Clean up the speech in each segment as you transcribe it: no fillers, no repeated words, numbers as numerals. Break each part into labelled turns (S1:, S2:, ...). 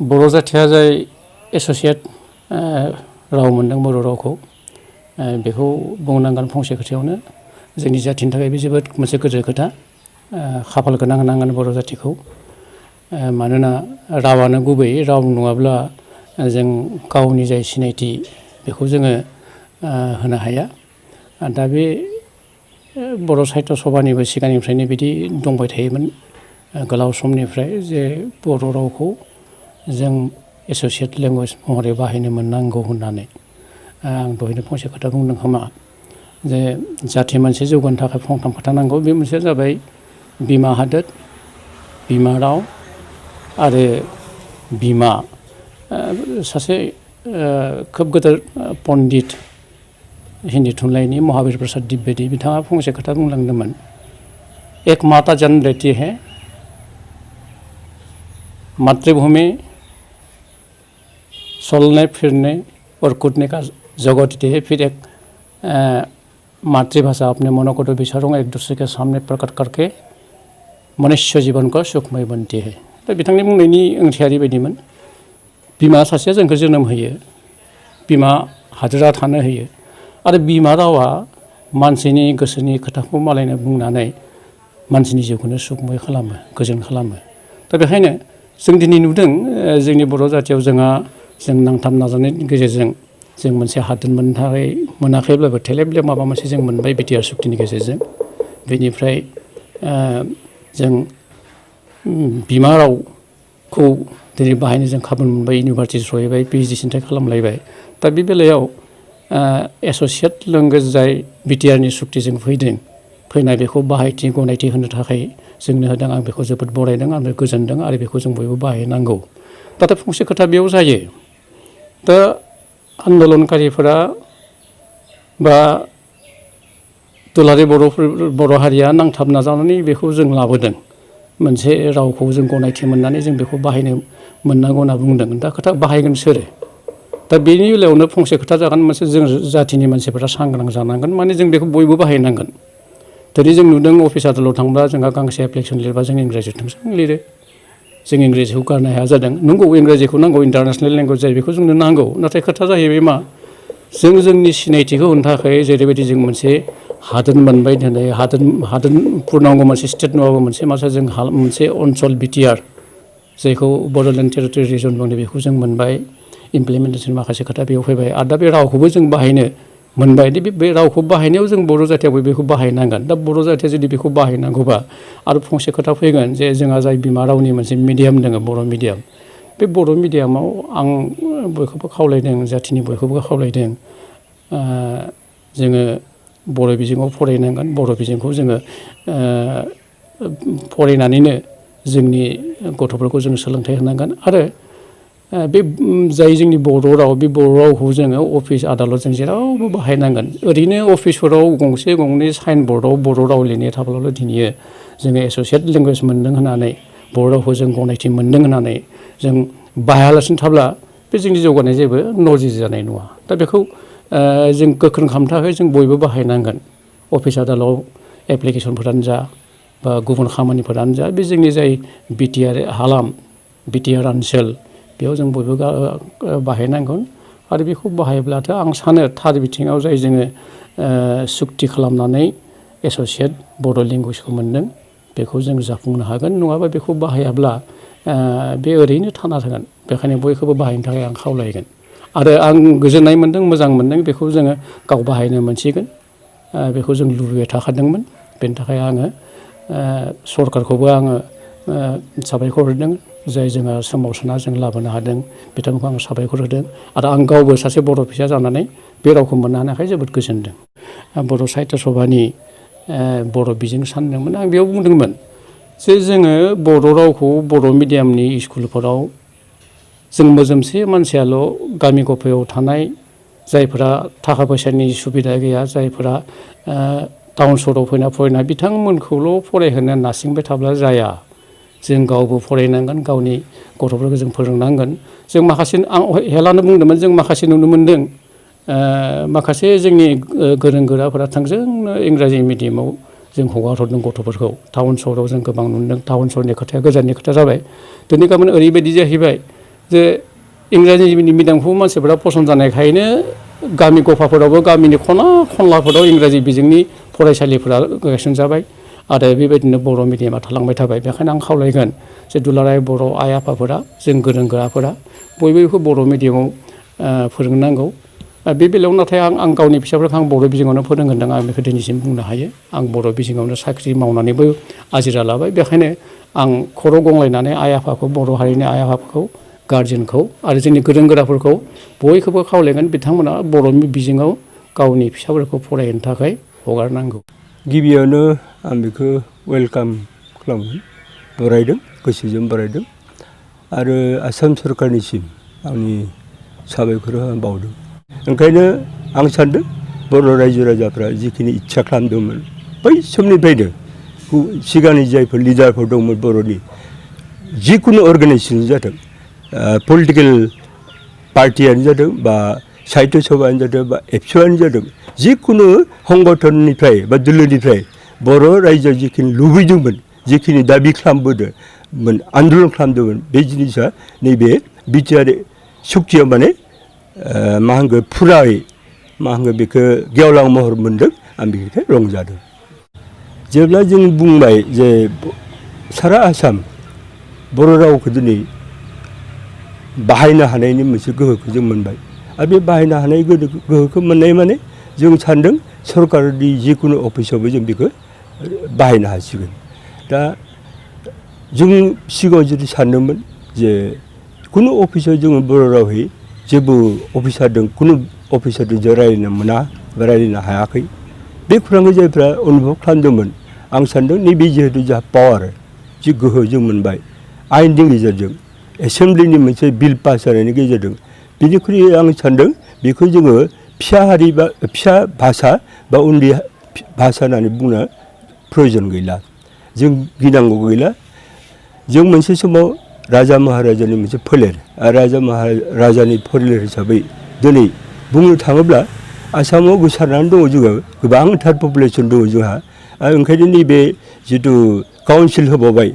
S1: बर' जाथिया जाय एस'सियेट राव मोनदों बर' रावखौ बेखौ बुंनांगोन फंसे खोथायावनो जोंनि जाथिनि थाखाय बे जोबोद मोनसे गोजौ खोथा खाफाल गोनां होनांगोन बर' जाथिखौ मानोना रावानो गुबै राव नङाब्ला जों गावनि जाय सिनायथि बेखौ जोङो होनो हाया दा बे बर' साहित्य सभानिबो सिगांनिफ्रायनो बिदि दंबाय थायोमोन गोलाव समनिफ्राय जे बर' रावखौ जों एस'सियेट लेंगुवेज महरै बाहायनो मोननांगौ होननानै आं दहायनो फंसे खोथा बुंदों खोमा जे जाथि मोनसे जौगानो थाखाय फंथाम खोथा नांगौ बे मोनसेया जाबाय बिमा हादोर बिमा राव आरो बिमा सासे खोब गोदोर पण्डित हिन्दी थुनलाइनि महाबीर प्रसाद द्विवेदी बिथाङा फंसे खोथा बुंलांदोंमोन एक माता जन्म देती है मातृभूमि चलने फिरने और कूदने का जगत देती है फिर एक मातृभाषा अपने मनों को तो विचारों एक दूसरे के सामने प्रकट करके मनुष्य जीवन को सुखमय बनती है दा बिथांनि बुंनायनि ओंथिया ओरैबायदिमोन बिमा सासेया जोंखौ जोनोम होयो बिमा हादोरा थानो होयो आरो बिमा रावा मानसिनि गोसोनि खोथाखौ मालायनो बुंनानै मानसिनि जिउखौनो सुखमय खालामो गोजोन खालामो दा बेखायनो जों दिनै नुदों जोंनि बर' जाथियाव जों नांथाब नाजानायनि गेजेरजों जों मोनसे हादोर मोननो थाखाय मोनाखैब्लाबो थेलेब माबा मोनसे जों मोनबाय बिटिआर सुक्तिनि गेजेरजों बेनिफ्राय जों बिमा रावखौ दिनै बाहायनो जों खाबु मोनबाय इउनिभारसिटि सहैबाय पिएइचडि सिन्थाय खालामलायबाय दा बे बेलायाव एस'सियेट लेंगुवेज जाय बिटिआरनि सुक्तिजों फैनाय बेखौ बाहायथि गनायथि होनो थाखाय जोंनो होदों आं बेखौ जोबोद बरायदों आं गोजोनदों आरो बेखौ जों बयबो बाहायनांगौ नाथाय फंसे खोथा बेयाव जायो दा आन्दलनकारिफोरा बा दुलाराय बर' हारिया नांथाब नाजानानै बेखौ जों लाबोदों मोनसे रावखौ जों गनायथि मोननानै जों बेखौ बाहायनो मोननांगौ होनना बुंदों दा खोथा बाहायगोन सोरो दा बेनि बेलायावनो फंसे खोथा जागोन मोनसे जों जाथिनि मानसिफोरा सांग्रां जानांगोन माने जों बेखौ बयबो बाहायनांगोन दिनै जों नुदों अफिस आदालताव थांबा जोंहा गांसे एप्लिकेसन लिरबा जों इंराजियाव थोंजों लिरो जों इंराजिखौ गारनो हाया जादों नंगौ इंराजिखौ नांगौ इन्टारनेसनेल लेंगुवेज जायो बेखौ जोंनो नांगौ नाथाय खोथा जाहैबाय मा जों जोंनि सिनायथिखौ होनो थाखाय जेरैबायदि जों मोनसे हादोर मोनबाय दिनै हादोर पुर्नांग मोनसे स्टेट नङाबा मोनसे जों मोनसे ओनसोल बिटिआर जायखौ बड'लेण्ड टेरिटरि रिजन बुङो बेखौ जों मोनबाय इमप्लिमेन्टेसन माखासे खोथा बेयाव फैबाय आरो दा बे रावखौबो जों बाहायनो मोनबाय बे रावखौ बाहायनायाव जों बर' जाथियाबो बेखौ बाहायनांगोन दा बर' जाथिया जुदि बेखौ बाहायनांगौबा आरो फंसे खोथा फैगोन जे जोंहा जाय बिमा रावनि मोनसे मिडियाम दङ बर' मिडियाम बे बर' मिडियामाव आं बयखौबो खावलायदों जाथिनि बयखौबो खावलायदों जोङो बर' बिजोङाव फरायनांगोन बर' बिजोंखौ जोङो फरायनानैनो जोंनि गथ'फोरखौ जों सोलोंथाइ होनांगोन आरो बे जाय जोंनि बर' राव बे बर' रावखौ जोङो अफिस आदाলত जों जेरावबो बाहायनांगोन ओरैनो अफिसफोराव गंसे गंनै साइन बर्डआव बर' राव लिरनाय थाब्लाल' दिनैयो जोङो एस'सियेट लेंगुवेज मोनदों होननानै बर' रावखौ जों गनायथि मोनदों होननानै जों बाहायालासिनो थाब्ला बे जोंनि जौगानाय जेबो नजिर जानाय नङा दा बेखौ जों गोख्रों खालामनो थाखाय जों बयबो बाहायनांगोन अफिस आदालताव एप्लिकेसनफोरानो जा बा गुबुन खामानिफोरानो जा बे जोंनि जाय बिटिआर हालाम बिटिआर ओनसोल बेयाव जों बयबो बाहायनांगोन आरो बेखौ बाहायब्लाथ' आं सानो थार बिथिङाव जाय जोङो सुक्ति खालामनानै एस'सियेट बर' लेंगुवेजखौ मोनदों बेखौ जों जाफुंनो हागोन नङाबा बेखौ बाहायाब्ला बे ओरैनो थाना थागोन बेखायनो बयखौबो बाहायनो थाखाय आं खावलायगोन आरो आं गोजोननाय मोनदों मोजां मोनदों बेखौ जोङो गाव बाहायनो मोनसिगोन बेखौ जों लुबैबाय थाखादोंमोन बेनि थाखाय आङो सरकारखौबो आङो साबायखर होदों जाय जोंहा सोमावसारना जों लाबोनो हादों बिथांमोनखौ आं साबायखर होदों आरो आं गावबो सासे बर' फिसा जानानै बे रावखौ मोननो हानायखाय जोबोद गोजोनदों बर' साहित्य सभानि बर' बिजों सानदोंमोन आं बेयाव बुंदोंमोन जे जोङो बर' रावखौ बर' मिडियामनि स्कुलफोराव जों मोजोमसे मानसियाल' गामि गफायाव थानाय जायफोरा थाखा फैसानि सुबिदा गैया जायफोरा टाउन सहराव फैना फरायनाय बिथांमोनखौल' फरायहोनो नारसिनबाय थाब्ला जाया जों गावबो फरायनांगोन गावनि गथ'फोरखौ जों फोरोंनांगोन जों माखासे आं हेलानो बुंदोंमोन जों माखासे नुनो मोनदों माखासे जोंनि गोरों गोराफोरा थोंजोंनो इंराजि मिडियामाव जों हगारहरदों गथ'फोरखौ टाउन सहराव जों गोबां नुदों टाउन सहरनि खोथाया गोजाननि खोथा जाबाय दिनै गाबोन ओरैबायदि जाहैबाय जे इंराजि मिडियामखौ मानसिफोरा पसन्द जानायखायनो गामि गफाफोरावबो गामिनि खना खनलाफोराव इंराजि बिजोंनि फरायसालिफोरा गायसनजाबाय आरो बेबायदिनो बर' मिडियामा थालांबाय थाबाय। बेखायनो आं खावलायगोन जे दुलाराय बर' आइ आफाफोरा जों गोरों गोराफोरा बयबो बेखौ बर' मिडियामाव फोरोंनांगौ। बे बेलायाव नाथाय आं गावनि फिसाफोरखौ आं बर' बिजोङावनो फोरोंगोनदां आं बेखौ दिनैसिम बुंनो हायो। आं बर' बिजोङावनो साख्रि मावनानैबो आजिरा लाबाय। बेखायनो आं खर' गंलायनानै आइ आफाखौ बर' हारिनि आइ आफाखौ गारजेनखौ आरो जोंनि गोरों गोराफोरखौ बयखौबो खावलायगोन बिथांमोना बर' बिजोङाव गावनि फिसाफोरखौ फरायहोनो थाखाय हगारनांगौ।
S2: गिबियावनो आं बेखौ वेलकाम खालामो, बरायदों, गोसोजों बरायदों आरो आसाम सरकारनिसिम आंनि साबायखर बावदों। ओंखायनो आं सानदों बर' रायजो राजाफ्रा जिखिनि इस्सा खालामदोंमोन बै समनिफ्रायनो सिगांनि जायफोर लिडारफोर दंमोन बर'नि जिखुनु अर्गानाइजेसन जाथों, पलिटिकेल पार्टियानो जादों बा साहित्य सभायानो जादों बा एबसुआनो जादों, जिखुनु संगठननिफ्राय बा दोलोनिफ्राय बर' रायजोआ जिखिनि लुबैदोंमोन, जिखिनि दाबि खालामबोदोंमोन, आन्दलन खालामदोंमोन, बे जिनिसा नैबे बिटिआर सुक्तियाव माने मा होनगोन फुरायै मा होनगोन बेखौ गेवलां महर मोनदों। आं बेनिखाय रंजादों। जेब्ला जों बुंबाय जे सारा आसाम बर' रावखौ दिनै बाहायनो हानायनि मोनसे गोहोखौ जों मोनबाय आरो बे बाहायनो हानाय गोहोखौ मोननाय माने जों सानदों सरकारनि जिखुनु अफिसावबो जों बेखौ बाहायनो हासिगोन। दा जों सिगाङाव जुदि सानदोंमोन जे खुनु अफिसाव जोङो बर' रावै जेबो अफिसारजों खुनु अफिसारजों जों रायज्लायनो मोना बा रायज्लायनो हायाखै, बे खुरांखौ जायफ्रा अनुभब खालामदोंमोन आं सानदों नैबे जिहेतु जोंहा पावार जि गोहो जों मोनबाय आयेननि गेजेरजों, एसेमब्लिनि मोनसे बिल पास जानायनि गेजेरजों, बिनिख्रुइ आं सानदों बेखौ जोङो फिसा हारि बा फिसा भाषा बा उन्दै भाषा होननानै बुंनो प्रयजन गैला, जों गिनांगौ गैला। जों मोनसे समाव राजा महाराजानि मोनसे फोलेर आरो राजा महाराजानि फोलेर हिसाबै दिनै बुंनो थाङोब्ला आसामाव गोसारनानै दङ जोङो, गोबांथार पपुलेसन दङ जोंहा। ओंखायनो नैबे जिथु काउन्सिल होबावबाय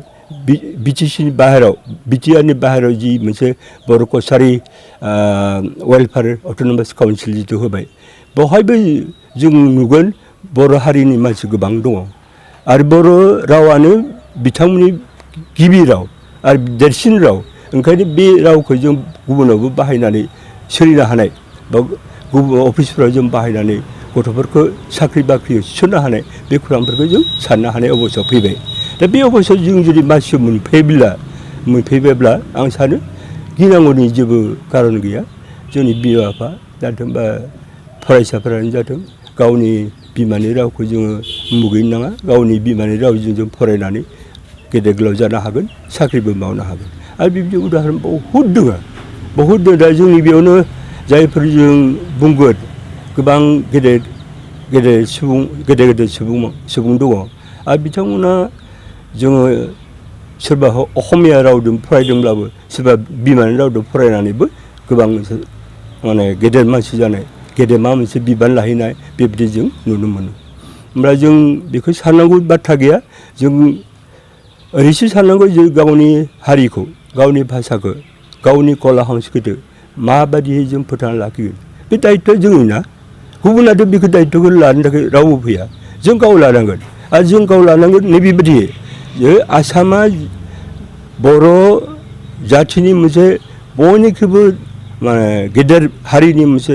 S2: बिटिसिनि बाहेराव, बिटिआरनि बाहेराव जि मोनसे बर' कसारि वेलफेयार अट'नमास काउन्सिल जिथु होबाय, बेवहायबो जों नुगोन बर' हारिनि मानसि गोबां दङ आरो बर' रावानो बिथांमोननि गिबि राव आरो देरसिन राव। ओंखायनो बे रावखौ जों गुबुनावबो बाहायनानै सोलिनो हानाय बा गुबुन अफिसफोराव जों बाहायनानै गथ'फोरखौ साख्रि बाख्रियाव थिसननो हानाय बे खुरांफोरखौ जों साननो हानाय अबस्थायाव फैबाय। दा बे अबस्थायाव जों जुदि मानसि मोनफैबायब्ला आं सानो गिनांगौनि जेबो कारन गैया। जोंनि बिमा बिफा जाथों बा फरायसाफोरानो जाथों गावनि बिमानि रावखौ जोङो मुगैनो नाङा। गावनि बिमानि रावजों जों फरायनानै गेदेर गोलाव जानो हागोन, साख्रिबो मावनो हागोन आरो बिबायदि उदाहरन बहुद दङ, बहुद दङ। दा जोंनि बेयावनो जायफोर जों बुंगोन गोबां गेदेर सुबुं दङ आरो बिथांमोना जोङो सोरबा असमिया रावजों फरायदोंब्लाबो सोरबा बिमानि रावजों फरायनानैबो गोबां माने गेदेर मानसि जानाय, गेदेमा मोनसे बिबान लाहैनाय बेबायदि जों नुनो मोनो। होमब्ला जों बेखौ साननांगौ बाथ्रा गैया। जों ओरैसो साननांगौ जे गावनि हारिखौ, गावनि भाषाखौ, गावनि कला संस्कृति माबायदियै जों फोथांना लाखिगोन बे दायित्वआ जोंनि ना। गुबुनाथ' बेखौ दायित्वखौ लानो थाखाय रावबो फैया, जों गाव लानांगोन आरो जों गाव लानांगोन नैबेबायदि जे आसामा बर' जाथिनि मोनसे बयनिख्रुइबो माने गेदेर हारिनि मोनसे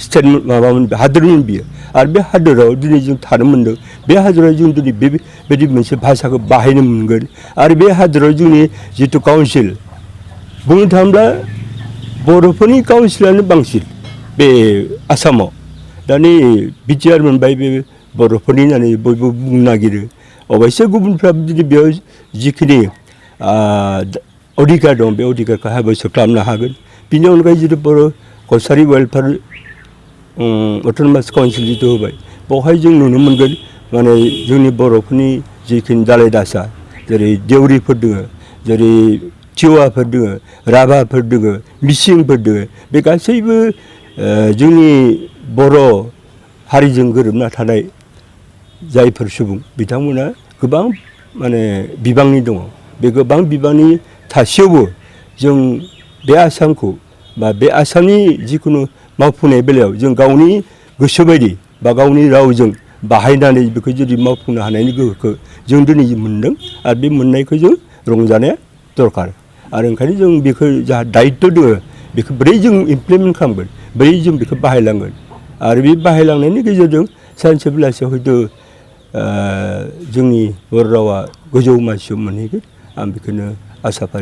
S2: स्टेट माबामोन, हादोरमोन बियो आरो बे हादोराव दिनै जों थानो मोनदों। बे हादोराव जों दिनै बेबायदि मोनसे भाषाखौ बाहायनो मोनगोन आरो बे हादोराव जोंनि जिथु काउन्सिल बुंनो थाङोब्ला बर'फोरनि काउन्सिलानो बांसिन बे आसामाव। दा नै बिटिआर मोनबाय बे बर'फोरनि होननानै बयबो बुंनो नागिरो। अबयस्से गुबुनफ्राबो जुदि बेयाव जिखिनि अधिकार दं बे अधिकारखौ हाबासो खालामनो हागोन। बिनि अनगायै जिथु बर' कसारि वेलफेयार अट'नमास काउन्सिल जिथु होबाय बेवहाय जों नुनो मोनगोन माने जोंनि बर'फोरनि जिखिनि दालाय दासा जेरै देउरिफोर दङ, जेरै टिवाफोर दङ, राभाफोर दङ, मिसिंफोर दङ, बे गासैबो जोंनि बर' हारिजों गोरोबना थानाय जायफोर सुबुं बिथांमोना गोबां माने बिबांनि दङ। बे गोबां बिबांनि थासेयावबो जों बे आसामखौ बा बे आसामनि जिखुनु मावफुंनाय बेलायाव जों गावनि गोसो बायदि बा गावनि रावजों बाहायनानै बेखौ जुदि मावफुंनो हानायनि गोहोखौ जों दिनै मोन्दों आरो बे मोननायखौ जों रंजानाया दरकार आरो ओंखायनो जों बेखौ जा दायित्व दङ बेखौ बोरै जों इमप्लिमेन्ट खालामगोन बोरै जों बेखौ बाहायलांगोन आरो बे बाहायलांनायनि गेजेरजों सानसे बेलासियाव हयथ' जोंनि बर' रावा गोजौ मासियाव मोनहैगोन आं बेखौनो आसा फारियो